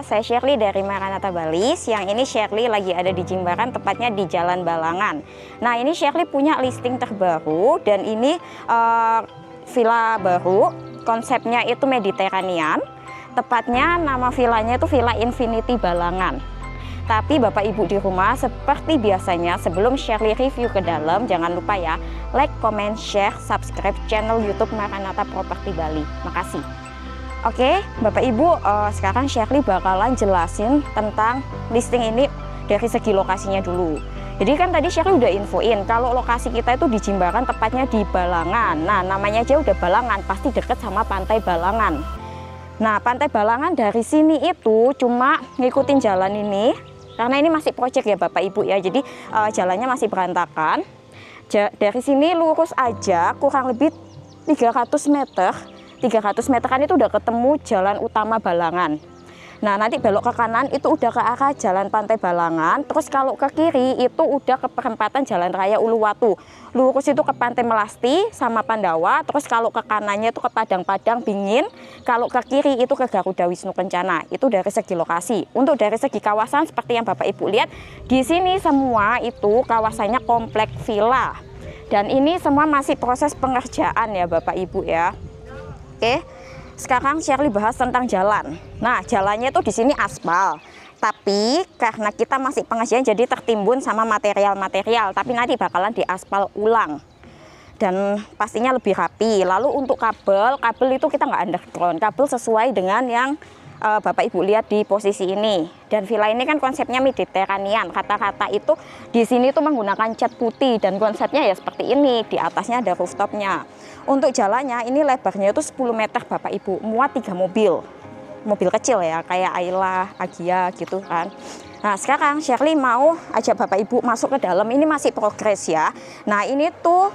saya Shirley dari Maranatha Bali. Siang ini Shirley lagi ada di Jimbaran, tepatnya di Jalan Balangan. Nah, ini Shirley punya listing terbaru dan ini villa baru, konsepnya itu Mediterranean. Tepatnya nama villanya itu Villa Infinity Balangan. Tapi Bapak Ibu di rumah, seperti biasanya sebelum Shirley review ke dalam, jangan lupa ya, like, comment, share, subscribe channel YouTube Maranatha Property Bali. Makasih. Oke, Bapak Ibu, sekarang Shirley bakalan jelasin tentang listing ini dari segi lokasinya dulu. Jadi kan tadi Shirley udah infoin kalau lokasi kita itu di Jimbaran, tepatnya di Balangan. Nah, namanya aja udah Balangan, pasti deket sama Pantai Balangan. Nah, Pantai Balangan dari sini itu cuma ngikutin jalan ini, karena ini masih proyek ya Bapak Ibu ya, jadi jalannya masih berantakan. Dari sini lurus aja kurang lebih 300 meter. 300 meteran itu udah ketemu jalan utama Balangan. Nah, nanti belok ke kanan itu udah ke arah jalan Pantai Balangan. Terus kalau ke kiri itu udah ke perempatan Jalan Raya Uluwatu. Lurus itu ke Pantai Melasti sama Pandawa. Terus kalau ke kanannya itu ke Padang-Padang Bingin. Kalau ke kiri itu ke Garuda Wisnu Kencana. Itu dari segi lokasi. Untuk dari segi kawasan seperti yang Bapak Ibu lihat, di sini semua itu kawasannya komplek villa. Dan ini semua masih proses pengerjaan ya Bapak Ibu ya. Oke, sekarang Shirley bahas tentang jalan. Nah, jalannya itu di sini aspal. Tapi karena kita masih pengerjaan jadi tertimbun sama material-material. Tapi nanti bakalan diaspal ulang. Dan pastinya lebih rapi. Lalu untuk kabel itu kita nggak underground. Kabel sesuai dengan yang Bapak Ibu lihat di posisi ini. Dan villa ini kan konsepnya Mediterranean. Kata-kata itu di sini tuh menggunakan cat putih dan konsepnya ya seperti ini. Di atasnya ada rooftopnya. Untuk jalannya ini lebarnya itu 10 meter Bapak Ibu. Muat 3 mobil. Mobil kecil ya, kayak Ayla, Agia gitu kan. Nah, sekarang Shirley mau ajak Bapak Ibu masuk ke dalam. Ini masih progres ya. Nah, ini tuh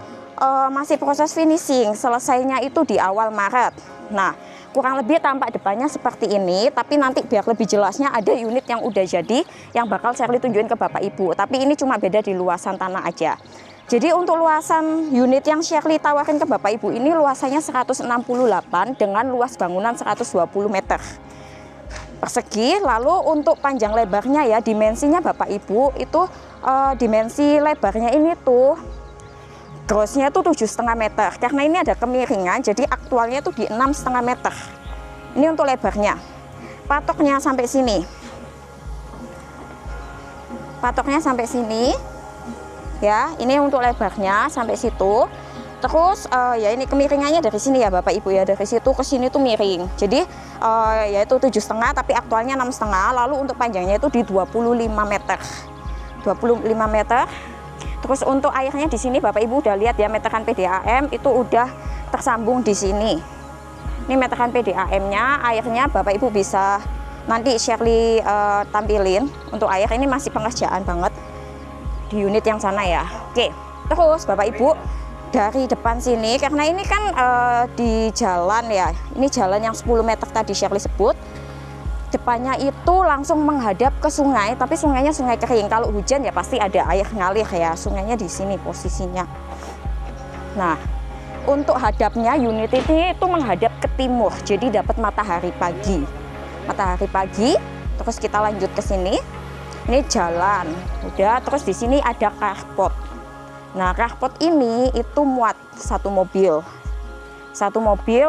masih proses finishing. Selesainya itu di awal Maret. Nah, kurang lebih tampak depannya seperti ini, tapi nanti biar lebih jelasnya ada unit yang udah jadi yang bakal Shirley tunjukin ke Bapak Ibu. Tapi ini cuma beda di luasan tanah aja. Jadi untuk luasan unit yang Shirley tawarin ke Bapak Ibu ini luasannya 168 dengan luas bangunan 120 meter persegi. Lalu untuk panjang lebarnya ya, dimensinya Bapak Ibu itu dimensi lebarnya ini tuh grossnya tuh 7,5 meter, karena ini ada kemiringan jadi aktualnya tuh di 6,5 meter. Ini untuk lebarnya. Patoknya sampai sini. Patoknya sampai sini. Ya, ini untuk lebarnya sampai situ. Terus ya ini kemiringannya dari sini ya Bapak Ibu ya, dari situ ke sini tuh miring. Jadi yaitu 7,5 tapi aktualnya 6,5. Lalu untuk panjangnya itu di 25 meter. 25 meter. Terus untuk airnya di sini Bapak Ibu udah lihat ya, meteran PDAM itu udah tersambung di sini. Ini meteran PDAM-nya, airnya Bapak Ibu bisa nanti Shirley tampilin. Untuk air ini masih pengerjaan banget di unit yang sana ya. Oke, terus Bapak Ibu dari depan sini, karena ini kan di jalan ya, ini jalan yang 10 meter tadi Shirley sebut. Depannya itu langsung menghadap ke sungai, tapi sungainya sungai kering. Kalau hujan ya pasti ada air ngalir ya. Sungainya di sini posisinya. Nah, untuk hadapnya unit ini itu menghadap ke timur, jadi dapat matahari pagi. Matahari pagi, terus kita lanjut ke sini. Ini jalan, udah. Terus di sini ada carport. Nah, carport ini itu muat satu mobil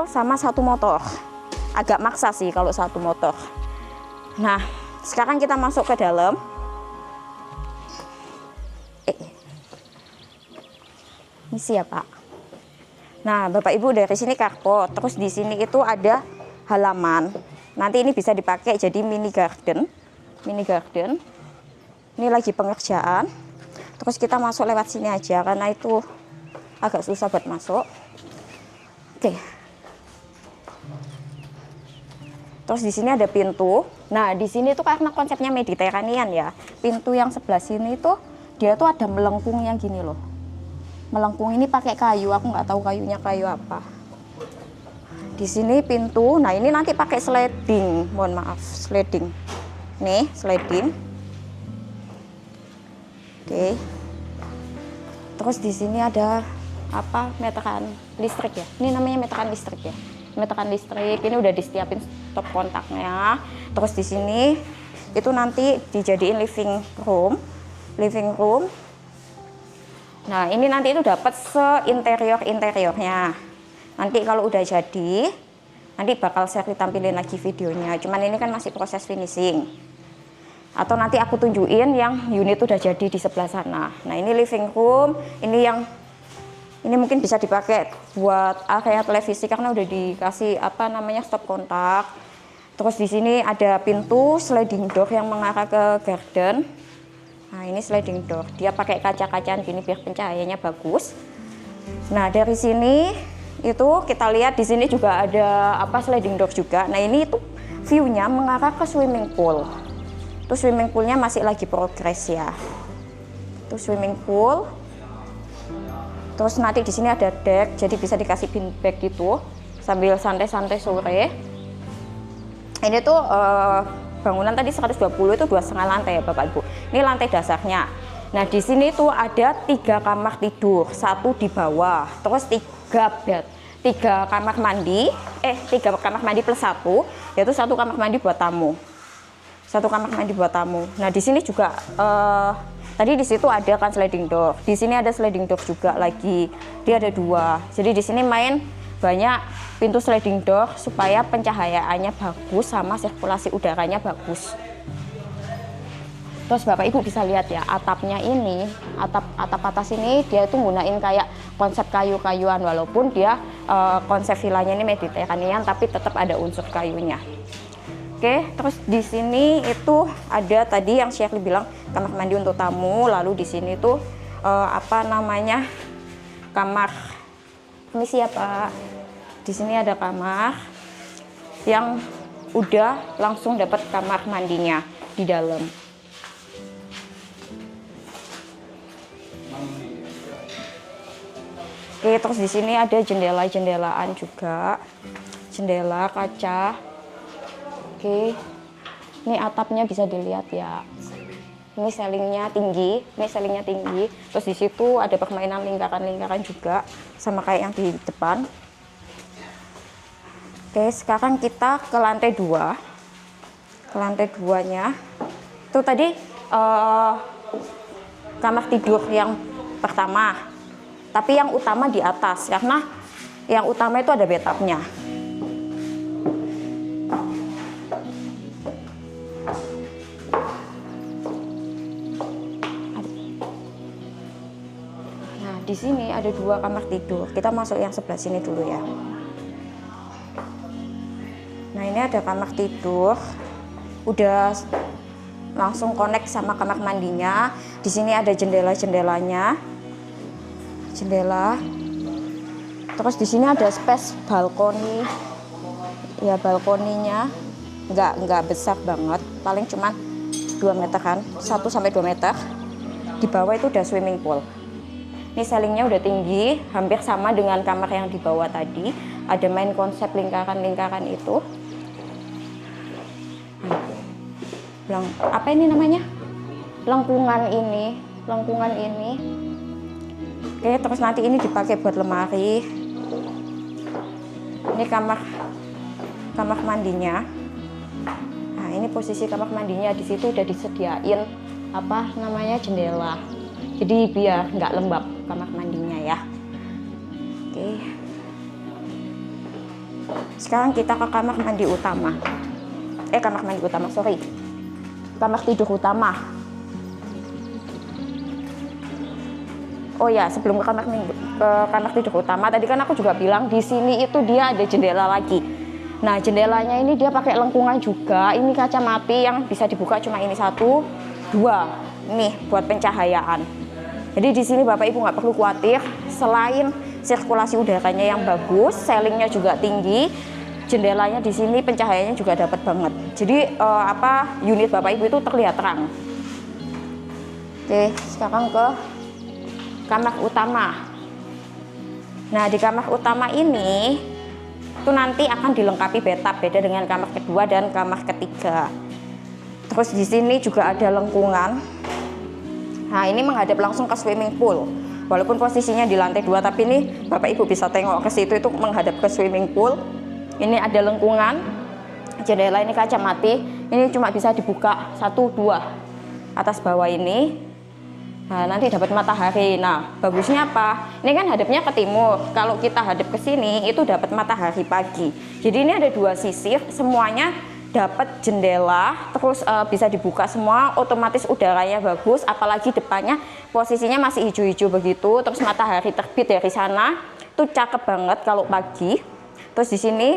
sama satu motor. Agak maksa sih kalau satu motor. Nah, sekarang kita masuk ke dalam. Ini siapa? Nah, Bapak Ibu dari sini carport, terus di sini itu ada halaman. Nanti ini bisa dipakai jadi mini garden. Mini garden. Ini lagi pengerjaan. Terus kita masuk lewat sini aja karena itu agak susah buat masuk. Oke. Terus di sini ada pintu. Nah, di sini tuh karena konsepnya Mediterranean ya. Pintu yang sebelah sini tuh dia tuh ada melengkung yang gini loh. Melengkung ini pakai kayu, aku nggak tahu kayunya kayu apa. Di sini pintu. Nah, ini nanti pakai sliding. Mohon maaf, sliding. Nih, sliding. Oke. Terus di sini ada apa? Meteran listrik ya. Ini namanya meteran listrik ya. meteran listrik. Ini udah disiapin stop kontaknya. Terus di sini itu nanti dijadiin living room. Nah, ini nanti itu dapat seinteriornya. Nanti kalau udah jadi, nanti bakal saya tampilin lagi videonya. Cuman ini kan masih proses finishing. Atau nanti aku tunjukin yang unit udah jadi di sebelah sana. Nah, ini living room, ini mungkin bisa dipakai buat area televisi karena udah dikasih stop kontak. Terus di sini ada pintu sliding door yang mengarah ke garden. Nah, ini sliding door. Dia pakai kaca-kacaan gini biar pencahayaannya bagus. Nah, dari sini itu kita lihat di sini juga ada sliding door juga. Nah, ini itu view-nya mengarah ke swimming pool. Itu swimming poolnya masih lagi progres ya. Itu swimming pool. Terus nanti di sini ada deck, jadi bisa dikasih beanbag gitu sambil santai-santai sore. Ini tuh bangunan tadi 120 itu 2,5 lantai ya Bapak Ibu. Ini lantai dasarnya. Nah, di sini tuh ada 3 kamar tidur, 1 di bawah, terus 3 kamar mandi, 3 kamar mandi plus 1, yaitu 1 kamar mandi buat tamu. 1 kamar mandi buat tamu. Nah, di sini juga tadi di situ ada kan sliding door. Di sini ada sliding door juga lagi. Dia ada 2. Jadi di sini main banyak pintu sliding door supaya pencahayaannya bagus sama sirkulasi udaranya bagus. Terus Bapak Ibu bisa lihat ya, atapnya ini, atap atas ini dia itu gunain kayak konsep kayu-kayuan, walaupun dia konsep villanya ini Mediterranean tapi tetap ada unsur kayunya. Oke, terus di sini itu ada tadi yang Shirley bilang kamar mandi untuk tamu, lalu di sini tuh kamar. Permisi ya Pak. Di sini ada kamar yang udah langsung dapat kamar mandinya di dalam. Oke, terus di sini ada jendela-jendelaan juga. Jendela kaca. Oke. Ini atapnya bisa dilihat ya. Ini selingnya tinggi. Terus di situ ada permainan lingkaran-lingkaran juga sama kayak yang di depan. Oke, sekarang kita ke lantai 2. Ke lantai 2-nya. Itu tadi kamar tidur yang pertama. Tapi yang utama di atas karena yang utama itu ada bathtubnya. Di sini ada 2 kamar tidur. Kita masuk yang sebelah sini dulu ya. Nah, ini ada kamar tidur. Udah langsung connect sama kamar mandinya. Di sini ada jendela-jendelanya. Jendela. Terus di sini ada space balkoni. Ya, balkoninya nggak besar banget. Paling cuma 2 meteran, 1 sampai 2 meter. Di bawah itu udah swimming pool. Ini selingnya udah tinggi, hampir sama dengan kamar yang di bawah tadi. Ada main konsep lingkaran-lingkaran itu. Apa ini namanya? Lengkungan ini. Oke, terus nanti ini dipakai buat lemari. Ini kamar mandinya. Nah, ini posisi kamar mandinya. Di situ udah disediain jendela. Jadi biar nggak lembab kamar mandinya ya. Oke. Sekarang kita ke kamar tidur utama. Oh ya, sebelum ke kamar tidur utama, tadi kan aku juga bilang di sini itu dia ada jendela lagi. Nah, jendelanya ini dia pakai lengkungan juga. Ini kaca mati yang bisa dibuka cuma ini 1, 2. Nih buat pencahayaan. Jadi di sini Bapak Ibu nggak perlu khawatir, selain sirkulasi udaranya yang bagus, selingnya juga tinggi, jendelanya di sini pencahayaannya juga dapat banget. Jadi unit Bapak Ibu itu terlihat terang. Oke, sekarang ke kamar utama. Nah, di kamar utama ini itu nanti akan dilengkapi bathtub, beda dengan kamar kedua dan kamar ketiga. Terus di sini juga ada lengkungan. Nah, ini menghadap langsung ke swimming pool. Walaupun posisinya di lantai 2, tapi ini Bapak Ibu bisa tengok ke situ itu menghadap ke swimming pool. Ini ada lengkungan. Jendela ini kaca mati. Ini cuma bisa dibuka 1, 2 atas bawah ini. Nah, nanti dapat matahari. Nah, bagusnya apa? Ini kan hadapnya ke timur. Kalau kita hadap ke sini, itu dapat matahari pagi. Jadi ini ada 2 sisi, semuanya dapat jendela, terus bisa dibuka semua, otomatis udaranya bagus. Apalagi depannya posisinya masih hijau-hijau begitu, terus matahari terbit dari sana, itu cakep banget kalau pagi. Terus di sini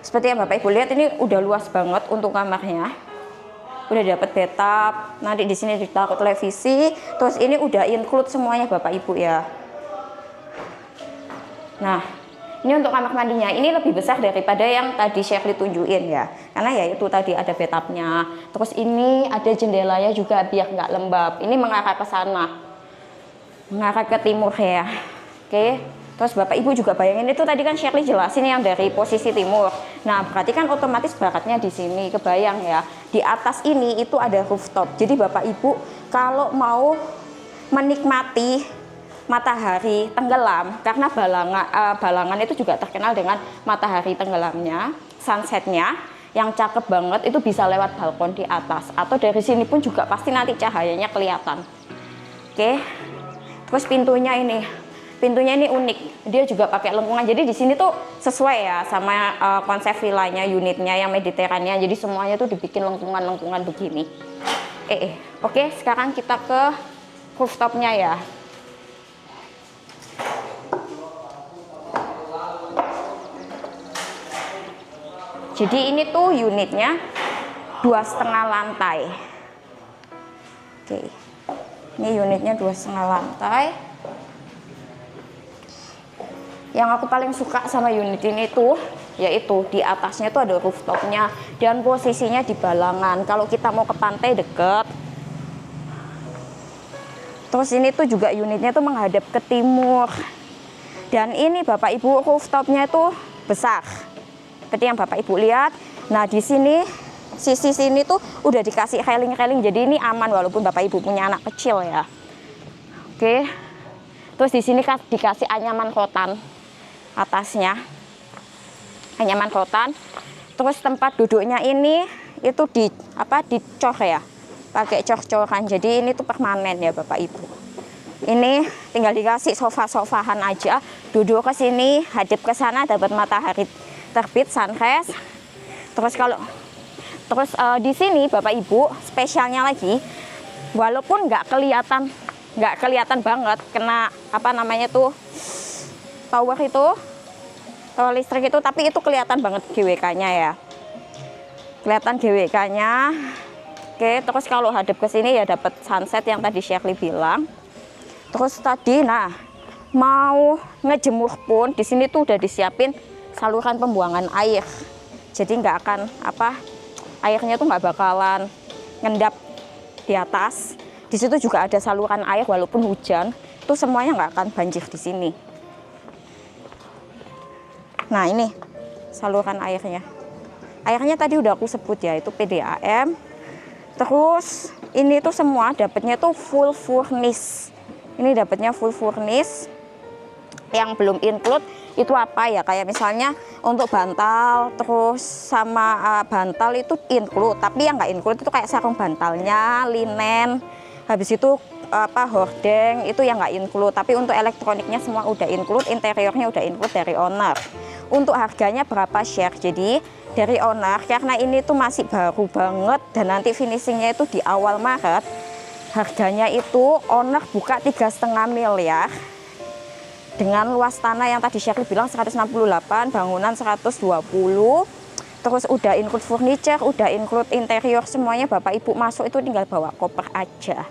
seperti yang Bapak Ibu lihat, ini udah luas banget untuk kamarnya. Udah dapat bathtub, nanti di sini ditaruh televisi, terus ini udah include semuanya Bapak Ibu ya. Nah, ini untuk kamar mandinya, ini lebih besar daripada yang tadi Shirley tunjukin ya, karena ya itu tadi ada bathtubnya, terus ini ada jendelanya juga biar nggak lembab. Ini mengarah ke sana, mengarah ke timur ya. Oke. Terus Bapak Ibu juga bayangin, itu tadi kan Shirley jelasin yang dari posisi timur. Nah, berarti kan otomatis baratnya di sini, kebayang ya. Di atas ini itu ada rooftop. Jadi Bapak Ibu kalau mau menikmati matahari tenggelam, karena Balangan itu juga terkenal dengan matahari tenggelamnya, sunsetnya yang cakep banget, itu bisa lewat balkon di atas. Atau dari sini pun juga pasti nanti cahayanya kelihatan. Oke. Terus pintunya ini unik, dia juga pakai lengkungan. Jadi di sini tuh sesuai ya sama konsep villanya, unitnya yang Mediterania. Jadi semuanya tuh dibikin lengkungan-lengkungan begini. Oke, sekarang kita ke rooftopnya ya. Jadi ini tuh unitnya 2,5 lantai. Oke, ini unitnya 2,5 lantai. Yang aku paling suka sama unit ini tuh yaitu di atasnya tuh ada rooftopnya dan posisinya di Balangan. Kalau kita mau ke pantai deket. Terus ini tuh juga unitnya tuh menghadap ke timur. Dan ini Bapak Ibu rooftopnya tuh besar. Seperti yang Bapak Ibu lihat. Nah, di sini sisi sini tuh udah dikasih railing-railing. Jadi ini aman walaupun Bapak Ibu punya anak kecil ya. Oke. Terus di sini dikasih anyaman rotan atasnya, anyaman rotan. Terus tempat duduknya ini itu dicor ya, pakai cor-coran. Jadi ini tuh permanen ya Bapak Ibu. Ini tinggal dikasih sofa-sofahan aja, duduk ke sini, hadap ke sana, dapat matahari terbit, sunrise. Terus di sini Bapak Ibu spesialnya lagi, walaupun nggak kelihatan banget kena tower listrik itu, tapi itu kelihatan banget GWK-nya ya. Kelihatan GWK-nya. Oke, terus kalau hadap ke sini ya dapat sunset yang tadi Shirley bilang. Terus tadi mau ngejemur pun di sini tuh udah disiapin saluran pembuangan air. Jadi nggak akan airnya tuh nggak bakalan ngendap di atas. Di situ juga ada saluran air walaupun hujan, itu semuanya nggak akan banjir di sini. Nah, ini saluran airnya. Airnya tadi udah aku sebut ya, itu PDAM. Terus ini tuh semua dapatnya tuh full furnish. Ini dapatnya full furnish. Yang belum include itu apa ya? Kayak misalnya untuk bantal, terus sama bantal itu include. Tapi yang nggak include itu kayak sarung bantalnya, linen. Habis itu hordeng itu yang nggak include. Tapi untuk elektroniknya semua udah include, interiornya udah include dari owner. Untuk harganya berapa share? Jadi dari owner, karena ini tuh masih baru banget dan nanti finishingnya itu di awal Maret, harganya itu owner buka 3,5 miliar dengan luas tanah yang tadi Shirley bilang 168, bangunan 120. Terus udah include furniture, udah include interior, semuanya Bapak Ibu masuk itu tinggal bawa koper aja.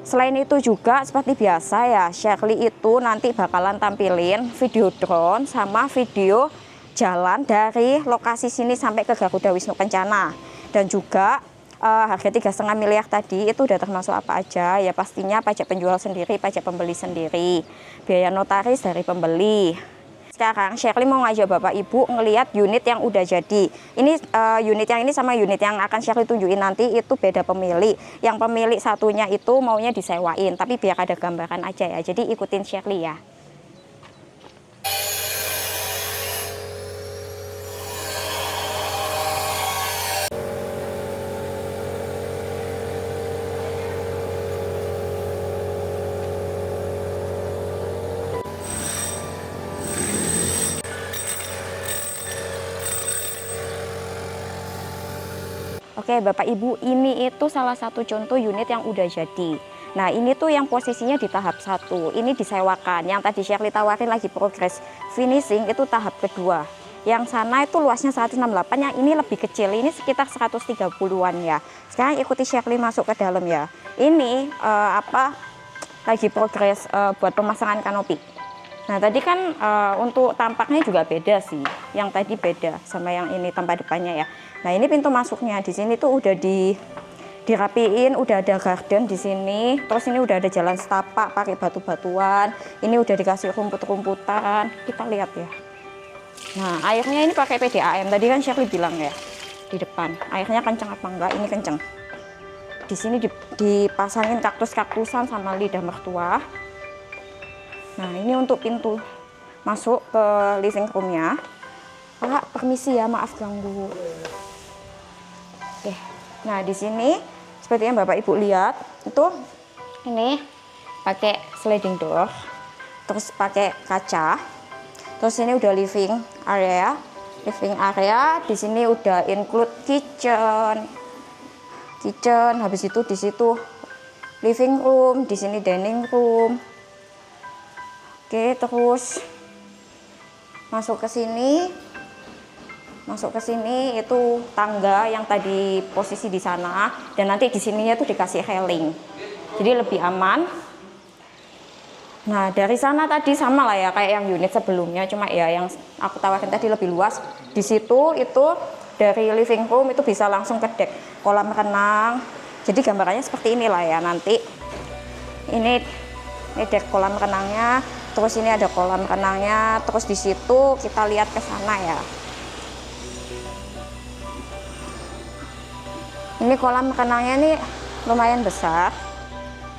Selain itu juga seperti biasa ya, Shirley itu nanti bakalan tampilin video drone sama video jalan dari lokasi sini sampai ke Garuda Wisnu Kencana. Dan juga harga 3,5 miliar tadi itu udah termasuk apa aja ya, pastinya pajak penjual sendiri, pajak pembeli sendiri, biaya notaris dari pembeli. Sekarang Shirley mau ngajak Bapak Ibu ngelihat unit yang udah jadi. Ini unit yang ini sama unit yang akan Shirley tunjukin nanti itu beda pemilik. Yang pemilik satunya itu maunya disewain, tapi biar ada gambaran aja ya. Jadi ikutin Shirley ya. Oke Bapak Ibu, ini itu salah satu contoh unit yang udah jadi. Nah ini tuh yang posisinya di tahap 1, ini disewakan. Yang tadi Shirley tawarin lagi progress finishing itu tahap kedua. Yang sana itu luasnya 168, yang ini lebih kecil, ini sekitar 130-an ya. Sekarang ikuti Shirley masuk ke dalam ya. Ini lagi progress buat pemasangan kanopi. Nah tadi kan untuk tampaknya juga beda sih. Yang tadi beda sama yang ini tampak depannya ya. Nah ini pintu masuknya, di sini tuh udah dirapiin, udah ada garden di sini. Terus ini udah ada jalan setapak pakai batu-batuan. Ini udah dikasih rumput-rumputan. Kita lihat ya. Nah airnya ini pakai PDAM. Tadi kan Shirley bilang ya di depan. Airnya kenceng apa enggak? Ini kenceng. Di sini dipasangin kaktus-kaktusan sama lidah mertua. Nah ini untuk pintu masuk ke living roomnya. Pak, permisi ya, maaf ganggu. Oke. Nah di sini seperti yang Bapak Ibu lihat itu ini pakai sliding door, terus pakai kaca. Terus ini udah living area. Di sini udah include kitchen. Habis itu di situ living room, di sini dining room. Oke, terus masuk ke sini. Itu tangga yang tadi posisi di sana, dan nanti di sininya tuh dikasih railing. Jadi lebih aman. Nah, dari sana tadi sama lah ya kayak yang unit sebelumnya, cuma ya yang aku tawarin tadi lebih luas. Di situ itu dari living room itu bisa langsung ke deck, kolam renang. Jadi gambarannya seperti inilah ya nanti. Ini deck kolam renangnya, terus ini ada kolam renangnya, terus di situ kita lihat ke sana ya. Ini kolam renangnya nih lumayan besar.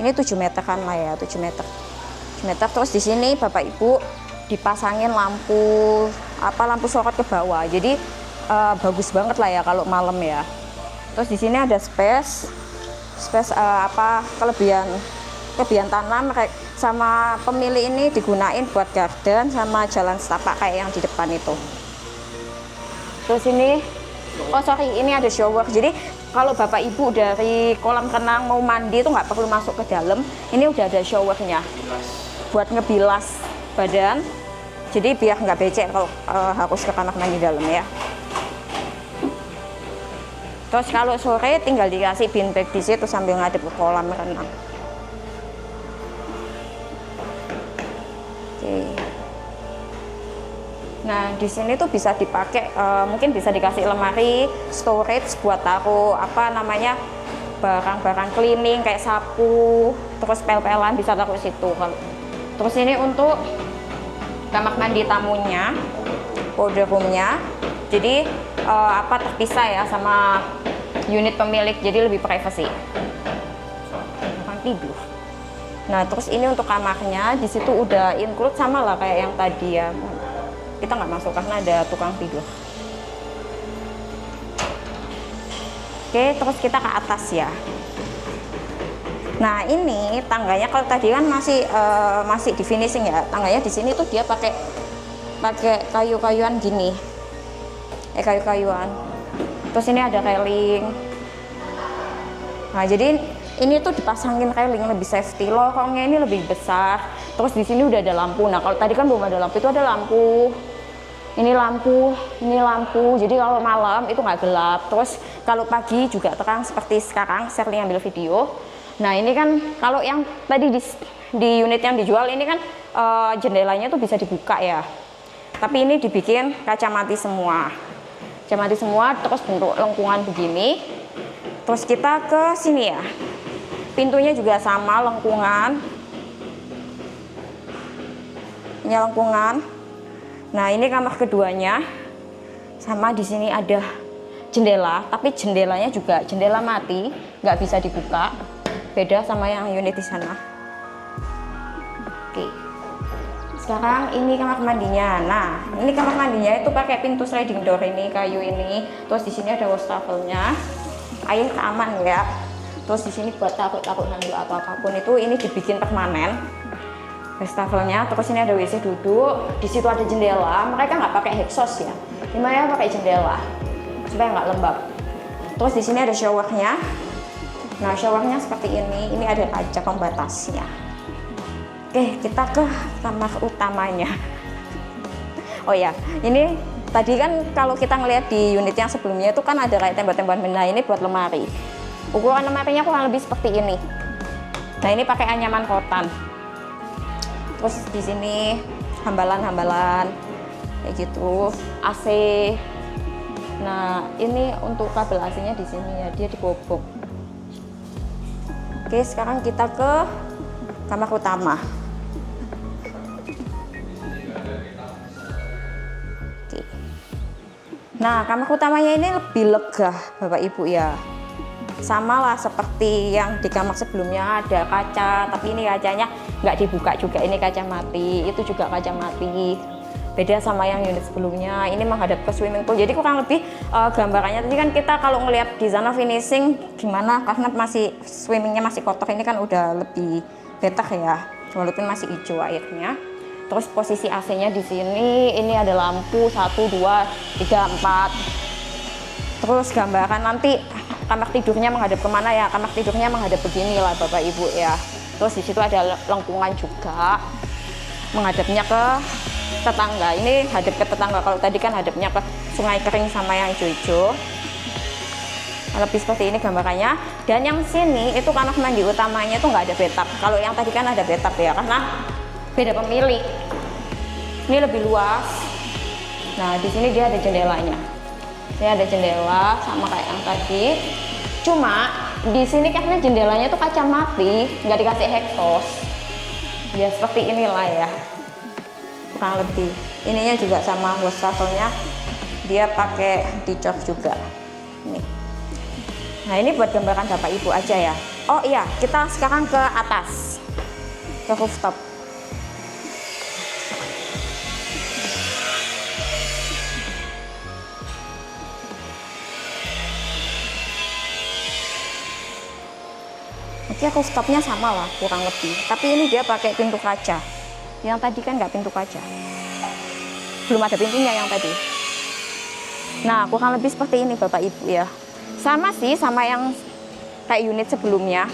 Ini 7 meteran lah ya, 7 meter. Terus di sini Bapak Ibu dipasangin lampu sorot ke bawah. Jadi bagus banget lah ya kalau malam ya. Terus di sini ada space kelebihan tanam sama pemilik ini digunain buat garden sama jalan setapak kayak yang di depan itu. Terus ini ini ada shower. Jadi kalau Bapak Ibu dari kolam renang mau mandi itu nggak perlu masuk ke dalam. Ini udah ada showernya buat ngebilas badan. Jadi biar nggak becek kalau harus ke kamar mandi dalam ya. Terus kalau sore tinggal dikasih beanbag di situ sambil ngadep ke kolam renang. Oke. Nah di sini tuh bisa dipakai, mungkin bisa dikasih lemari storage buat taruh barang-barang cleaning kayak sapu, terus pel-pelan bisa taruh situ. Terus ini untuk kamar mandi tamunya, powder roomnya. Jadi terpisah ya sama unit pemilik, jadi lebih privacy. Bukan tidur. Nah terus ini untuk kamarnya, di situ udah include sama lah kayak yang tadi ya. Kita nggak masuk karena ada tukang tidur. Oke, terus kita ke atas ya. Nah ini tangganya kalau tadi kan masih di finishing ya. Tangganya di sini tuh dia pakai kayu-kayuan gini, kayu-kayuan. Terus ini ada railing. Nah jadi ini tuh dipasangin railing lebih safety, lorongnya ini lebih besar. Terus di sini udah ada lampu. Nah kalau tadi kan belum ada lampu, itu ada lampu. Ini lampu. Jadi kalau malam itu nggak gelap. Terus kalau pagi juga terang seperti sekarang. Shirley ambil video. Nah ini kan kalau yang tadi di unit yang dijual ini kan jendelanya tuh bisa dibuka ya. Tapi ini dibikin kaca mati semua. Terus bentuk lengkungan begini. Terus kita ke sini ya. Pintunya juga sama lengkungan. Ini lengkungan. Nah ini kamar keduanya, sama di sini ada jendela, tapi jendelanya juga jendela mati, nggak bisa dibuka, beda sama yang unit di sana. Oke, sekarang ini kamar mandinya. Nah ini kamar mandinya itu pakai pintu sliding door ini, kayu ini. Terus di sini ada wastafelnya, air aman ya. Terus di sini buat taruh handuk atau apapun itu ini dibikin permanen. Wastafelnya, terus ini ada WC duduk, di situ ada jendela. Mereka nggak pakai exhaust ya, gimana pakai jendela supaya nggak lembab. Terus di sini ada showernya. Nah, showernya seperti ini. Ini ada kaca pembatasnya. Oke, kita ke kamar utamanya. Oh ya, ini tadi kan kalau kita ngelihat di unit yang sebelumnya itu kan ada kayak tembok-tembokan. Nah, ini buat lemari. Ukuran lemarinya kurang lebih seperti ini. Nah, ini pakai anyaman kotan. Terus di sini hambalan-hambalan kayak gitu, AC. Nah, ini untuk kabel AC-nya di sini ya, dia digobok. Oke, sekarang kita ke kamar utama. Oke. Nah, kamar utamanya ini lebih lega, Bapak Ibu ya. Sama lah seperti yang di kamar sebelumnya, ada kaca, tapi ini kacanya nggak dibuka juga, ini kaca mati, itu juga kaca mati. Beda sama yang unit sebelumnya, ini menghadap ke swimming pool. Jadi kurang lebih gambarannya tadi kan kita kalau ngelihat di sana finishing gimana, karena masih swimmingnya masih kotor, ini kan udah lebih better ya, walaupun masih hijau airnya. Terus posisi AC-nya di sini, ini ada lampu 1, 2, 3, 4. Terus gambaran nanti kamar tidurnya menghadap kemana ya? Kamar tidurnya menghadap begini lah Bapak Ibu ya. Terus di situ ada lengkungan juga, menghadapnya ke tetangga. Ini hadap ke tetangga, kalau tadi kan hadapnya ke sungai kering sama yang hijau-hijau. Lebih seperti ini gambarannya. Dan yang sini itu kamar mandi utamanya itu nggak ada bathtub. Kalau yang tadi kan ada bathtub ya, karena beda pemilik. Ini lebih luas. Nah, di sini dia ada jendelanya. Ini ada jendela sama kayak yang tadi. Cuma di sini karena jendelanya tuh kaca mati, nggak dikasih exhaust. Ya seperti inilah ya. Kurang lebih. Ininya juga sama wastafelnya, dia pakai dicor juga. Nih. Nah, ini buat gambaran Bapak Ibu aja ya. Oh iya, kita sekarang ke atas, ke rooftop. Oke, rooftopnya sama lah kurang lebih, tapi ini dia pakai pintu kaca. Yang tadi kan nggak pintu kaca, belum ada pintunya yang tadi. Nah, kurang lebih seperti ini Bapak Ibu ya. Sama sih sama yang kayak unit sebelumnya.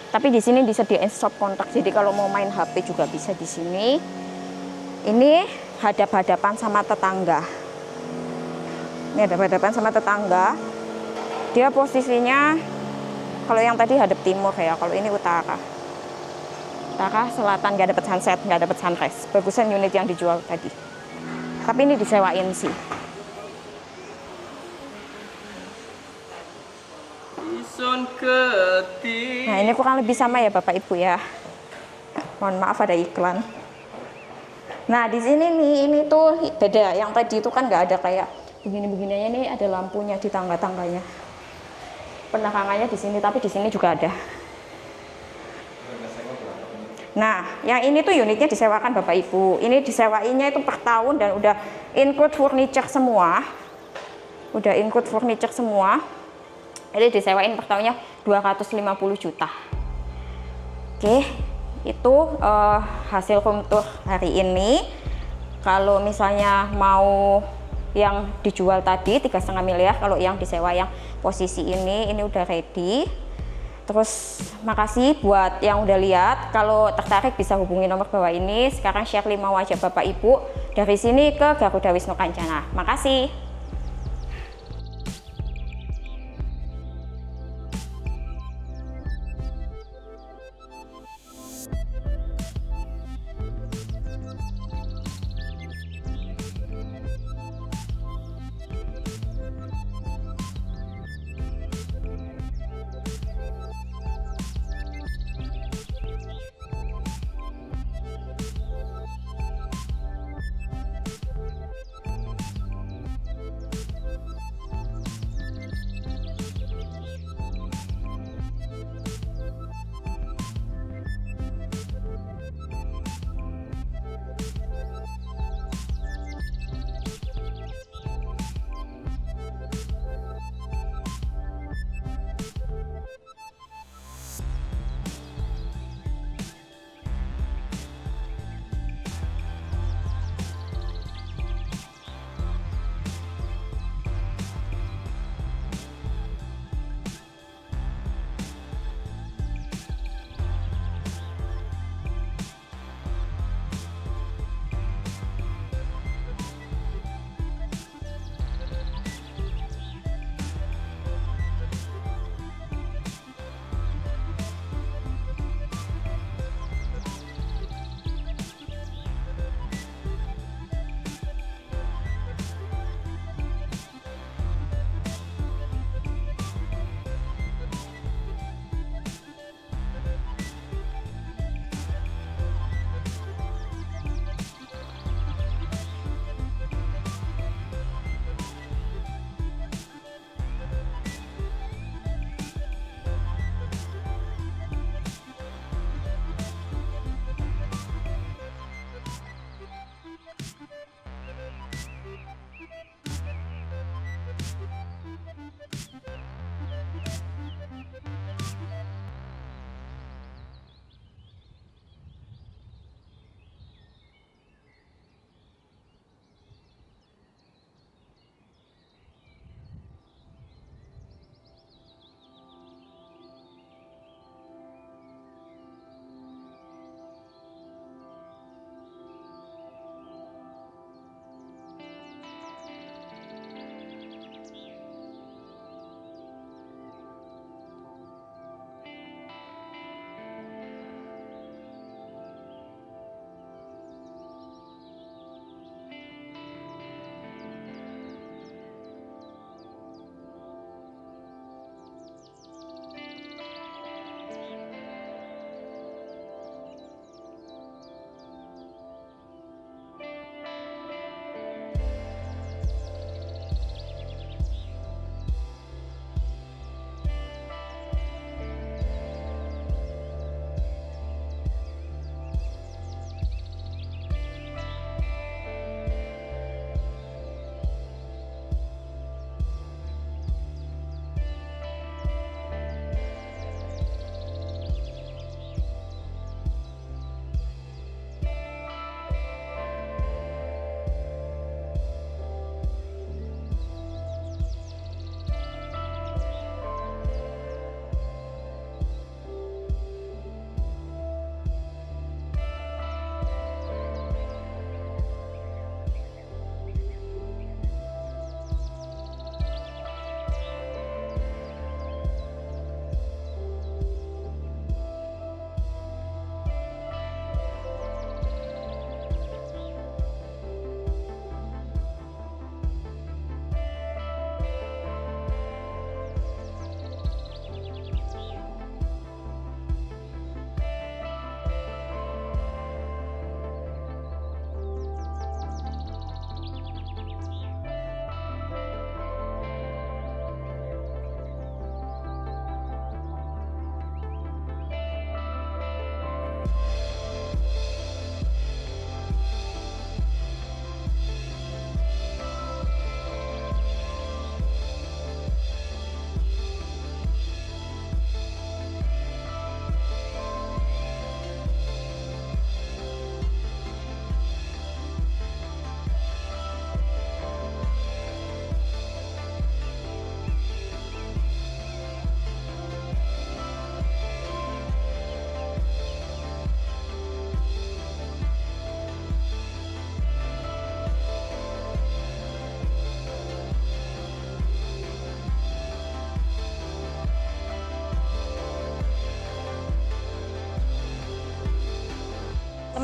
Tapi di sini disediain stop kontak, jadi kalau mau main HP juga bisa di sini. Ini hadap-hadapan sama tetangga. Ini hadap-hadapan sama tetangga. Dia posisinya kalau yang tadi hadap timur ya, kalau ini utara. Utara selatan, nggak dapat sunset, nggak dapat sunrise. Bagusan unit yang dijual tadi. Tapi ini disewain sih. Nah, ini kurang lebih sama ya Bapak Ibu ya. Mohon maaf ada iklan. Nah, di sini nih, ini tuh beda. Yang tadi itu kan nggak ada kayak begini-begininya, ini ada lampunya di tangga-tangganya. Penerangannya di sini, tapi di sini juga ada. Nah, yang ini tuh unitnya disewakan Bapak Ibu. Ini disewainnya itu per tahun dan udah include furniture semua. Udah include furniture semua. Jadi disewain per tahunnya 250 juta. Oke, itu hasil room tour hari ini. Kalau misalnya mau yang dijual tadi 3,5 miliar, kalau yang disewa yang posisi ini udah ready. Terus makasih buat yang udah lihat. Kalau tertarik bisa hubungi nomor bawah ini. Sekarang Sherly mau ajak Bapak Ibu dari sini ke Garuda Wisnu Kencana. Makasih.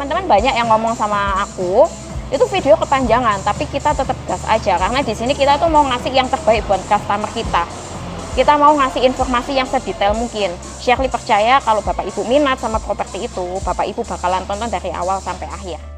teman-teman banyak yang ngomong sama aku, itu video kepanjangan, tapi kita tetap gas aja karena di sini kita tuh mau ngasih yang terbaik buat customer kita. Kita mau ngasih informasi yang sedetail mungkin. Shirley percaya kalau Bapak Ibu minat sama properti itu, Bapak Ibu bakalan tonton dari awal sampai akhir.